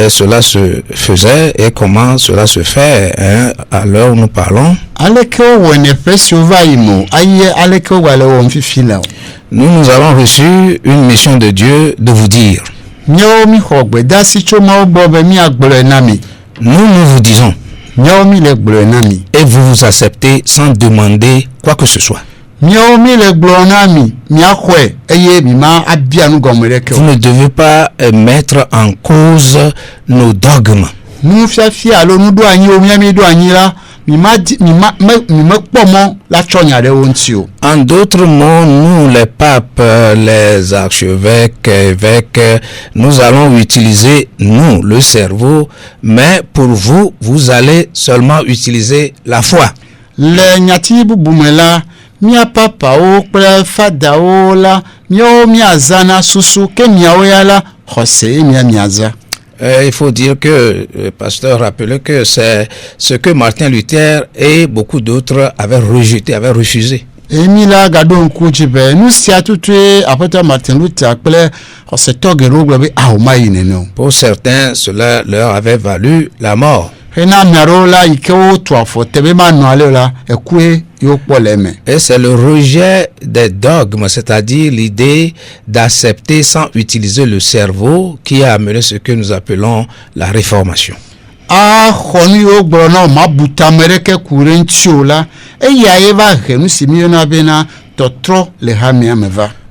cela se faisait et comment cela se fait à l'heure où nous parlons. Nous avons reçu une mission de Dieu de vous dire. Nous vous disons. Et vous vous acceptez sans demander quoi que ce soit. Vous ne devez pas mettre en cause nos dogmes. En d'autres mots, nous les papes, les archevêques, évêques, nous allons utiliser, nous, le cerveau, mais pour vous, vous allez seulement utiliser la foi. Mia papa o kple fada o la mia miazana susu ke miawo ya la xose mia miaza. Il faut dire que le pasteur rappelait que c'est ce que Martin Luther et beaucoup d'autres avaient rejeté, avaient refusé. Emila gado nkujibe nous sia tutue apôtre Martin Luther kple xose togero gbe a o mai neno. Pour certains, cela leur avait valu la mort. Et c'est le rejet des dogmes, c'est-à-dire l'idée d'accepter sans utiliser le cerveau qui a amené ce que nous appelons la réformation.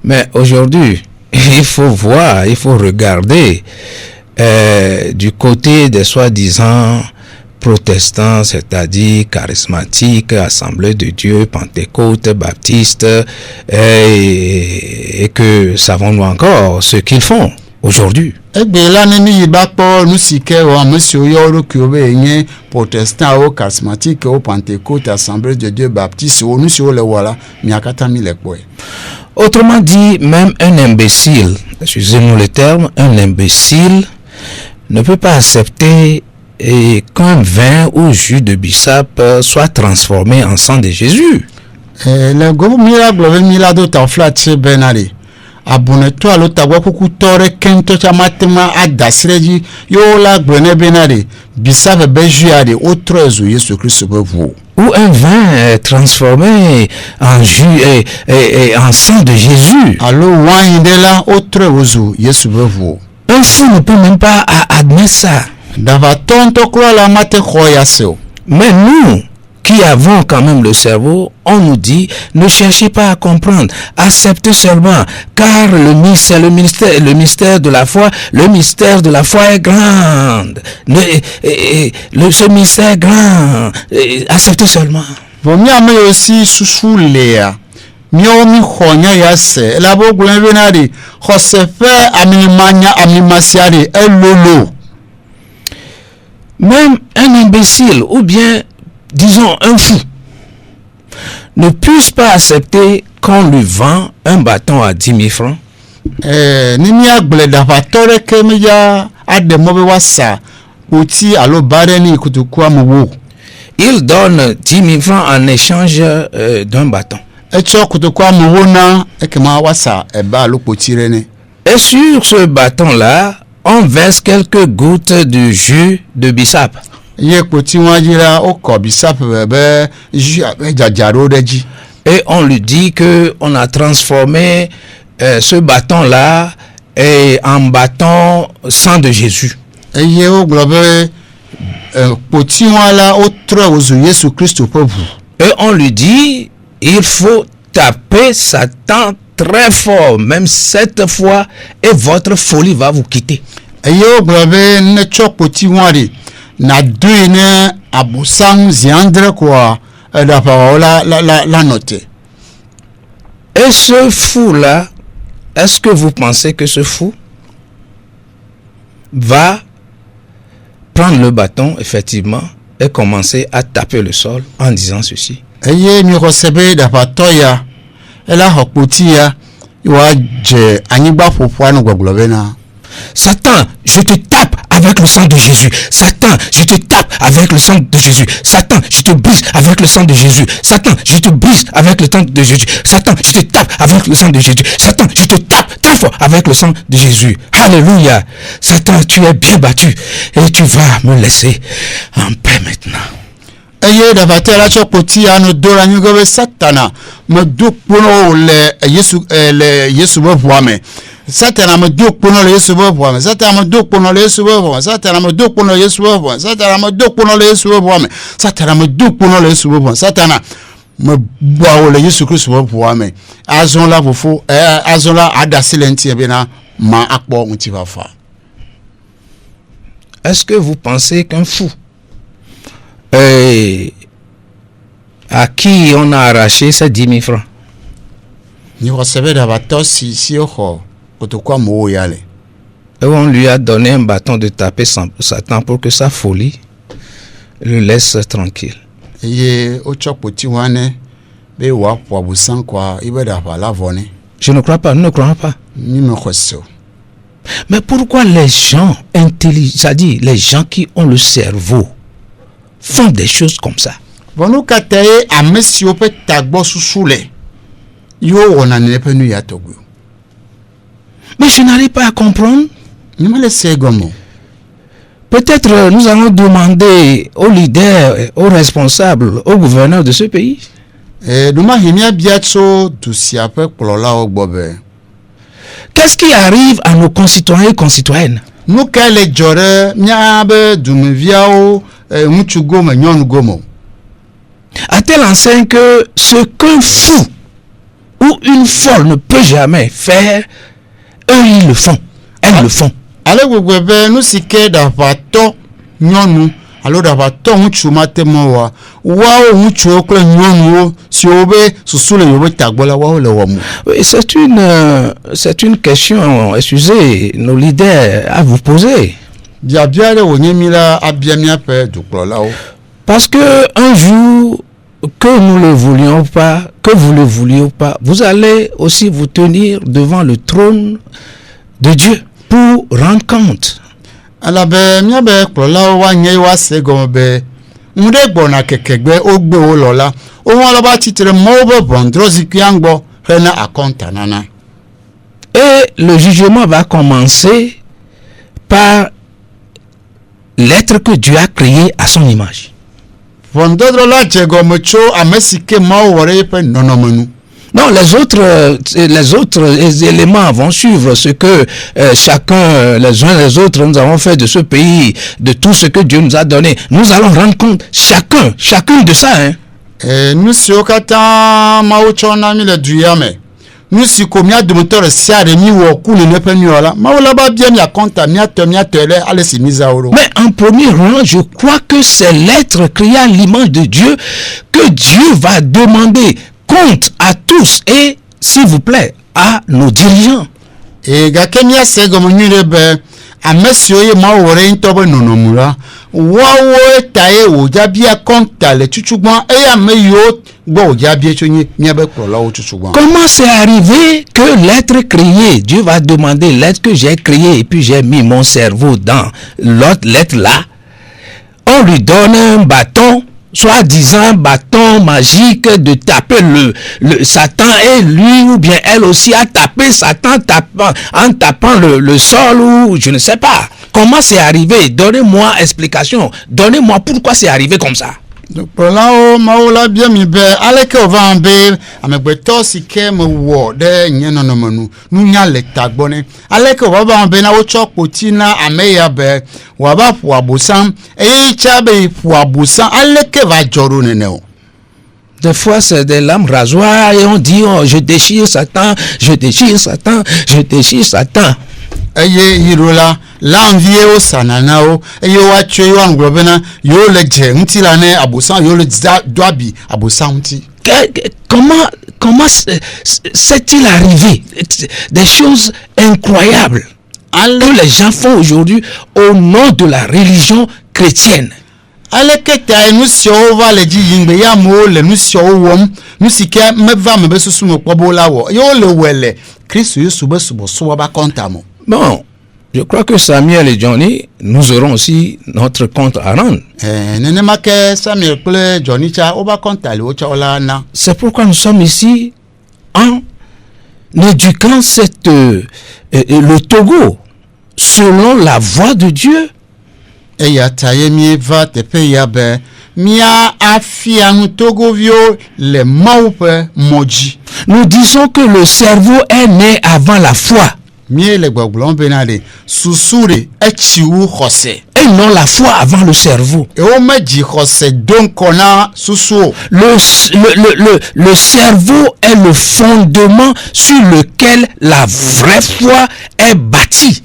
Mais aujourd'hui, il faut voir, il faut regarder du côté des soi-disant protestants, c'est-à-dire charismatiques, Assemblée de Dieu, Pentecôte, Baptiste, et que savons-nous encore ce qu'ils font aujourd'hui. Autrement dit, même un imbécile, excusez-nous le terme, un imbécile ne peut pas accepter et qu'un vin ou jus de bissap soit transformé en sang de Jésus. Ou un vin transformé en jus et en sang de Jésus. Un fou ne peut même pas admettre ça. Mais nous, qui avons quand même le cerveau, on nous dit, ne cherchez pas à comprendre, acceptez seulement, car c'est le mystère de la foi, le mystère de la foi est grand. Ce mystère est grand, acceptez seulement. Même un imbécile ou bien, disons, un fou ne puisse pas accepter qu'on lui vend un bâton à 10 000 francs. Il donne 10 000 francs en échange d'un bâton. Et sur ce bâton-là, on verse quelques gouttes de jus de bissap. Et on lui dit que on a transformé ce bâton-là en bâton sang de Jésus. Et on lui dit, il faut taper Satan très fort, même 7 fois, et votre folie va vous quitter. Et ce fou-là, est-ce que vous pensez que ce fou va prendre le bâton, effectivement, et commencer à taper le sol en disant ceci? Satan, je te tape avec le sang de Jésus. Satan, je te tape avec le sang de Jésus. Satan, je te brise avec le sang de Jésus. Satan, je te brise avec le sang de Jésus. Satan, je te tape avec le sang de Jésus. Satan, je te tape très fort avec le sang de Jésus. Alléluia. Satan, tu es bien battu et tu vas me laisser en paix maintenant. Eye davatela chokoti ano dora nyugobe satana me dukpuno le Yesu bwame satana me dukpuno le Yesu bwame satana me dukpuno le Yesu bwame satana me dukpuno le Yesu bwame satana me dukpuno le Yesu bwame satana me dukpuno le Yesu bwame satana me bwa le Yesu Kristo bwame azon la fofo azon la adasilenti bena ma akpo ntifa fa. Est-ce que vous pensez qu'un fou à qui on a arraché ces 10 000 francs, et on lui a donné un bâton de taper Satan pour que sa folie le laisse tranquille? Je ne crois pas, nous ne croyons pas. Mais pourquoi les gens intelligents, c'est-à-dire les gens qui ont le cerveau, font des choses comme ça? Mais je n'arrive pas à comprendre. Peut-être nous allons demander aux leaders, aux responsables, aux gouverneurs de ce pays. Qu'est-ce qui arrive à nos concitoyens et concitoyennes? A-t-elle enseigne que ce qu'un fou ou une folle ne peut jamais faire, eux ils le font, elles le font. Oui, c'est une question, excusez, nos leaders à vous poser. Parce que un jour, que nous le voulions pas, que vous le vouliez pas, vous allez aussi vous tenir devant le trône de Dieu pour rendre compte. Et le jugement va commencer par l'être que Dieu a créé à son image. Non, les autres éléments vont suivre ce que chacun, les uns les autres, nous avons fait de ce pays, de tout ce que Dieu nous a donné. Nous allons rendre compte, chacun de ça. Hein. Nous sommes nous si combien de moteurs siare mi wo ku ne peniola ma wala ba bien ya compta mi atele ale si misauro. Mais en premier rang, je crois que c'est l'être créé à l'image de Dieu que Dieu va demander compte à tous et s'il vous plaît à nos dirigeants. Et ga kemia se go nyire be amesio ye ma wore ntobo nonomura wawo tae wo jabia compta le chuchugbon e ameyo. Comment c'est arrivé que l'être créé, Dieu va demander l'être que j'ai créé et puis j'ai mis mon cerveau dans l'autre lettre là. On lui donne un bâton, soi-disant bâton magique de taper le Satan et lui ou bien elle aussi a tapé Satan en tapant le sol ou je ne sais pas. Comment c'est arrivé? Donnez-moi explication. Donnez-moi pourquoi c'est arrivé comme ça. Pour là, maola bien mi be aleke ova be amegbeto sike mo wo de nyen no manu nu nya le tagbone aleke ova be na wo chokpoti na ameya be wa ba fu abosam e cha be fu abosam aleke va joro nene o. Des fois c'est des lames rasoirs et on dit oh, je déchire Satan, je déchire Satan, je déchire Satan. Eye hirola l'envie au sananao eye wa tue yo angrobena yo le je ntila ne abosan yo le doabi abosan nti. Comment c'est-il arrivé? Des choses incroyables que les gens font aujourd'hui au nom de la religion chrétienne. Aleketa nous si o va le di yingbe ya mo le nous si o wom nous si ke meva me besusu mo kpobo lawo yo le wele Kristo Yesu besubo so ba kontamo. Bon, Je crois que Samuel et Johnny, nous aurons aussi notre compte à rendre. C'est pourquoi nous sommes ici en éduquant le Togo selon la voix de Dieu. Nous disons que le cerveau est né avant la foi. Et non la foi avant le cerveau. Le cerveau est le fondement sur lequel la vraie foi est bâtie.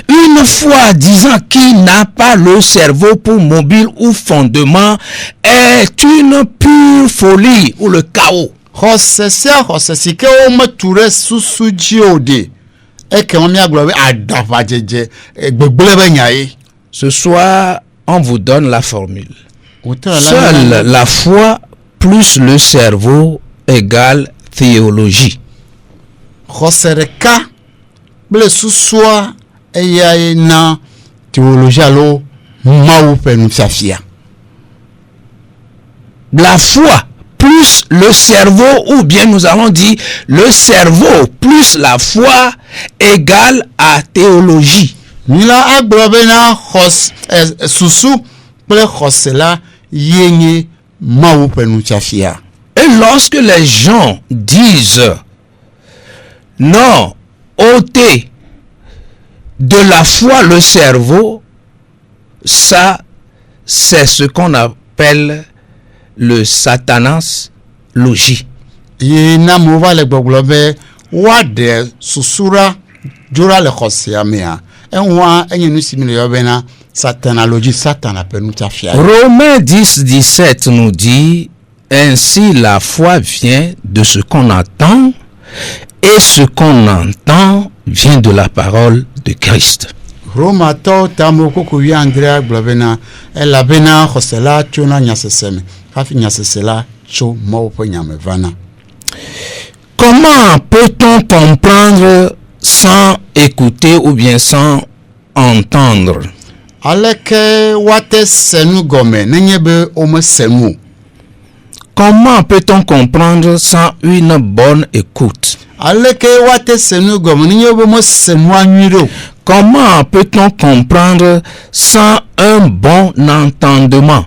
Une foi disant qu'il n'a pas le cerveau pour mobile ou fondement est une pure folie ou le chaos. Ce soir, on vous donne la formule. Seule la foi plus le cerveau égale théologie. La foi plus le cerveau, ou bien nous allons dire le cerveau plus la foi égale à théologie. Et lorsque les gens disent non, ôtez de la foi le cerveau, ça c'est ce qu'on appelle le satanas logie. Romains 10:17 nous dit: ainsi la foi vient de ce qu'on entend, et ce qu'on entend vient de la parole de Christ. Comment peut-on comprendre sans écouter ou bien sans entendre? Comment peut-on comprendre sans une bonne écoute? Comment peut-on comprendre sans un bon entendement?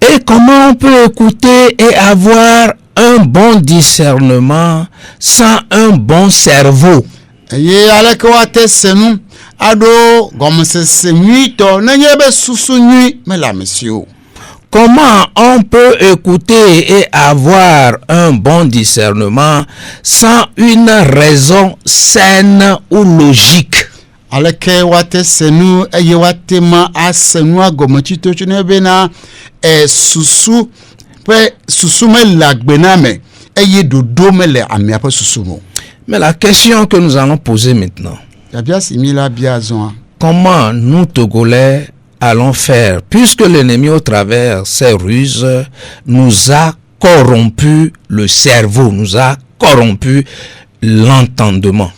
Et comment on peut écouter et avoir un bon discernement sans un bon cerveau? Comment on peut écouter et avoir un bon discernement sans une raison saine ou logique? Mais la question que nous allons poser maintenant: comment nous Togolais allons faire, puisque l'ennemi au travers ses ruses nous a corrompu le cerveau, nous a corrompu l'entendement?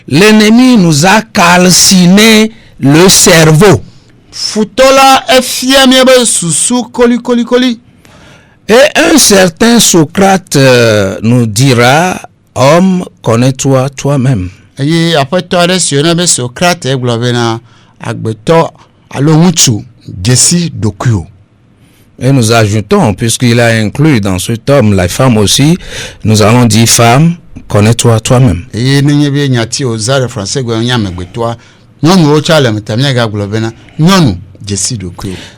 L'ennemi nous a calciné le cerveau. Et un certain Socrate nous dira: homme, connais-toi toi-même. Et nous ajoutons, puisqu'il a inclus dans cet homme la femme aussi, nous allons dire: femme, connais-toi toi-même.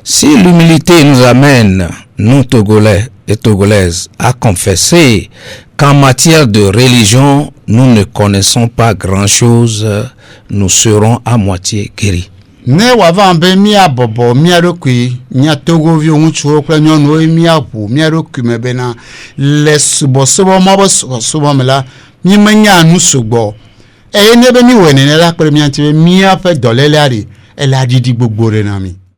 Si l'humilité nous amène, nous Togolais et Togolaises, à confesser qu'en matière de religion, nous ne connaissons pas grand-chose, nous serons à moitié guéris. Ne wava be mia bobo mia rokui mia togovi onwuchu kla nyonu mia pu mia roku mebena les bosobo mabo sobo mela mi manya nu sogbo e ne be mi wene ne la pe mi anti mia fe dolele ari e la didi gbogbo re na mi